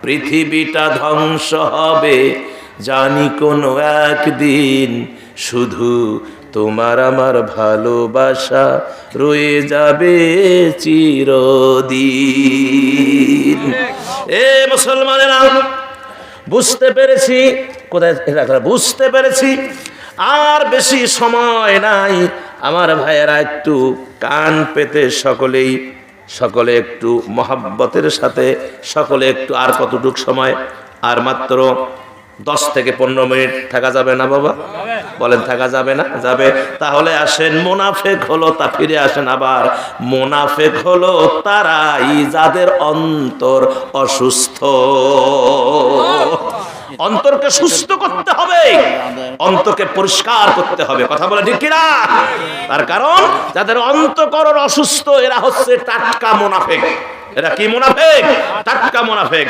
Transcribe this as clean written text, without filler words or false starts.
পৃথিবীটা ধ্বংস হবে জানি কোনো একদিন, শুধু তোমার আমার ভালোবাসা রয়ে যাবে চিরদিন। এ মুসলমানেরা, বুঝতে পেরেছি, কোথায় বুঝতে পেরেছি আর বেশি সময় নাই। আমার ভাইয়েরা একটু কান পেতে সকলে একটু মহাব্বতের সাথে সকলে একটু, আর কতটুক সময়, আর মাত্র 10 থেকে 15 মিনিট থাকা যাবে না বাবা? বলেন থাকা যাবে না? যাবে। তাহলে আসেন, মুনাফেক হলো তা ফিরে আসেন আবার। মুনাফেক হলো তারাই যাদের অন্তর অসুস্থ। অন্তরকে সুস্থ করতে হবে, অন্তরকে পরিষ্কার করতে হবে। কথা বলে ঠিক কিনা? তার কারণ যাদের অন্তঃকরণ অসুস্থ এরা হচ্ছে টাটকা মুনাফেক। এরা কি মুনাফেক? টাটকা মুনাফেক।